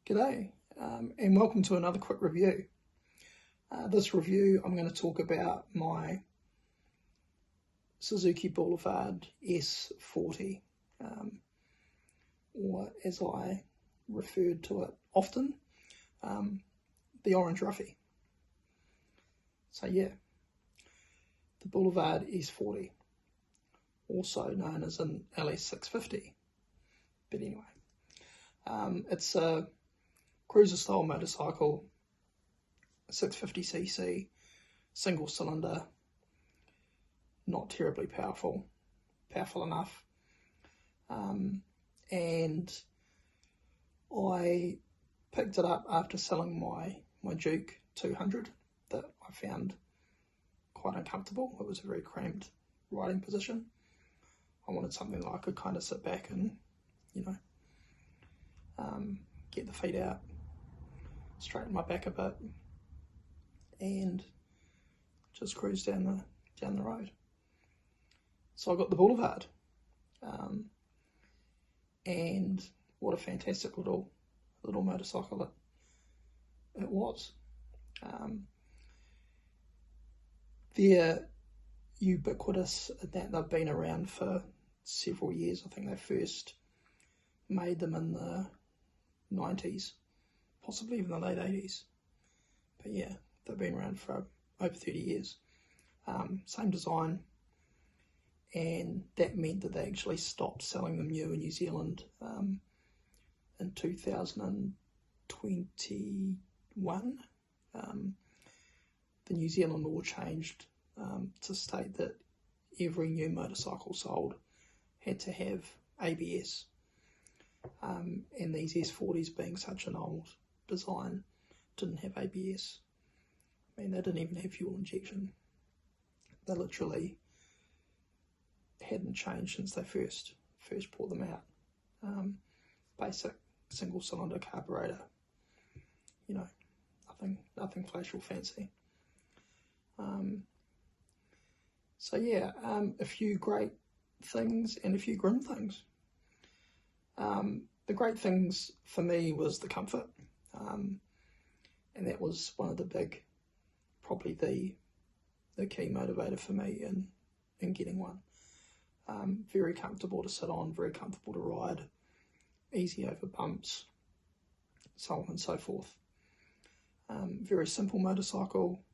G'day, and welcome to another quick review. This review, I'm going to talk about my Suzuki Boulevard S40, or as I referred to it often, the orange roughy. So yeah, the Boulevard S40, also known as an LS650, but anyway, it's a cruiser style motorcycle, 650cc, single cylinder, not terribly powerful enough, and I picked it up after selling my Duke 200 that I found quite uncomfortable. It was a very cramped riding position. I wanted something that I could kind of sit back and, get the feet out, straighten my back a bit, and just cruise down the road. So I got the Boulevard, and what a fantastic little motorcycle it was. They're ubiquitous in that they've been around for several years. I think they first made them in the 90s, possibly even the late 80s. But yeah, they've been around for over 30 years. Same design, and that meant that they actually stopped selling them new in New Zealand in 2021. The New Zealand law changed to state that every new motorcycle sold had to have ABS. And these S40s, being such an old design, didn't have ABS. I mean, they didn't even have fuel injection. They literally hadn't changed since they first brought them out. Basic single cylinder carburetor, nothing flash or fancy. So yeah, a few great things and a few grim things. The great things for me was the comfort, and that was one of the big, probably the key motivator for me in getting one. Very comfortable to sit on, very comfortable to ride, easy over bumps, so on and so forth. Very simple motorcycle,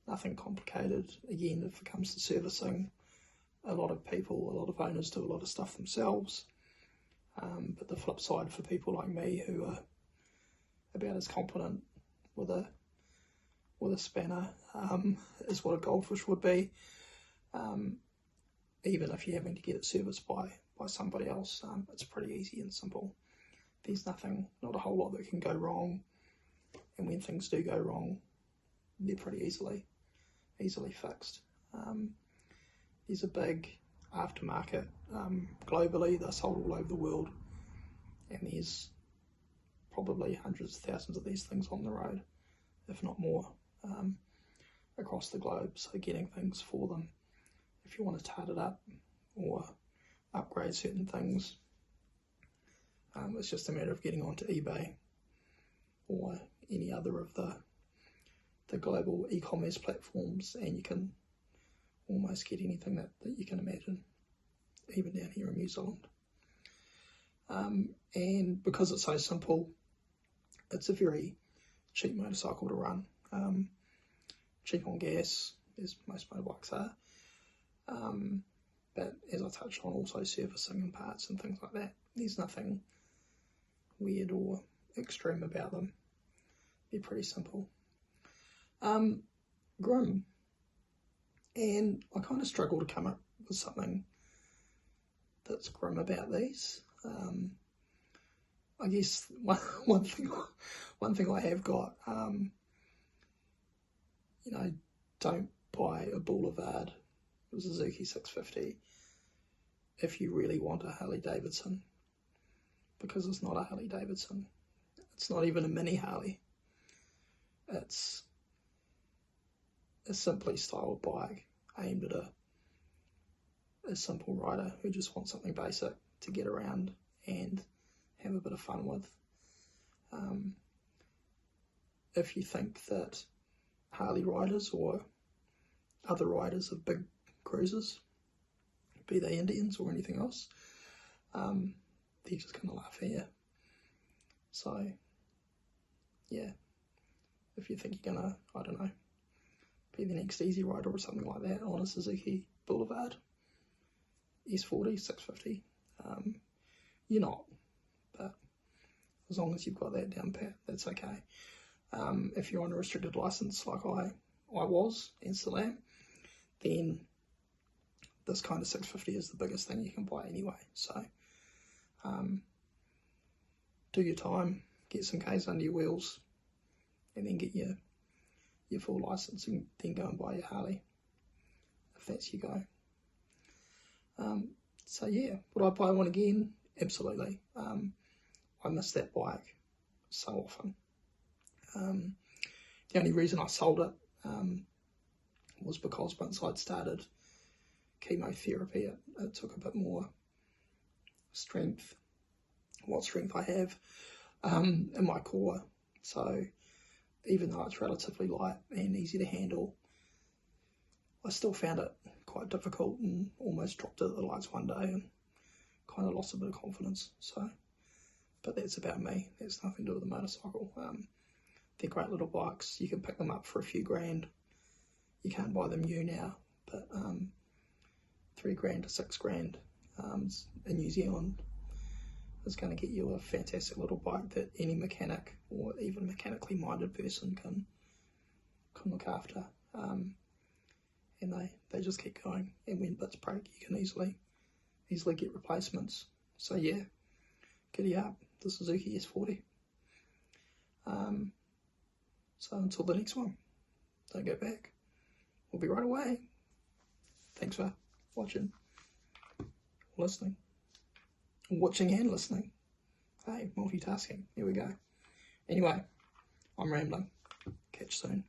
nothing complicated. Again, if it comes to servicing, a lot of owners do a lot of stuff themselves. But the flip side for people like me who are about as competent with a spanner is what a goldfish would be. Even if you're having to get it serviced by somebody else, it's pretty easy and simple. There's not a whole lot that can go wrong, and when things do go wrong, they're pretty easily fixed. There's a big aftermarket globally. They're sold all over the world, and there's probably hundreds of thousands of these things on the road, if not more, across the globe. So getting things for them, if you want to tart it up or upgrade certain things, it's just a matter of getting onto eBay or any other of the global e-commerce platforms, and you can almost get anything that you can imagine, even down here in New Zealand. And because it's so simple, it's a very cheap motorcycle to run. Cheap on gas, as most motorbikes are. But as I touched on, also servicing and parts and things like that. There's nothing weird or extreme about them. They're pretty simple. Grim. And I kind of struggle to come up with something that's grim about these. I guess one thing I have got, don't buy a Boulevard, a Suzuki 650, if you really want a Harley Davidson, because it's not a Harley Davidson. It's not even a mini Harley. It's a simply styled bike aimed at a simple rider who just wants something basic to get around and have a bit of fun with. If you think that Harley riders or other riders of big cruisers, be they Indians or anything else, they're just going to laugh at you. So, yeah, if you think you're going to, I don't know, be the next easy rider or something like that on a Suzuki Boulevard S40, 650, you're not. But as long as you've got that down pat, that's okay. If you're on a restricted license like I was and still am, then this kind of 650 is the biggest thing you can buy anyway. So do your time, get some Ks under your wheels, and then get your full license, and then go and buy your Harley, if that's your go. So yeah, would I buy one again? Absolutely. I miss that bike so often. The only reason I sold it was because once I'd started chemotherapy, it took a bit more strength, what strength I have in my core. So even though it's relatively light and easy to handle, I still found it quite difficult and almost dropped it at the lights one day and kind of lost a bit of confidence. So, but that's about me. That's nothing to do with the motorcycle. They're great little bikes. You can pick them up for a few grand. You can't buy them new now, but $3 grand to $6 grand in New Zealand is going to get you a fantastic little bike that any mechanic or even mechanically minded person can look after. And they just keep going. And when bits break, you can easily get replacements. So yeah, giddy up, the Suzuki S40. So until the next one, don't go back. We'll be right away. Thanks for watching, listening, watching and listening. Hey, multitasking. Here we go. Anyway, I'm rambling. Catch you soon.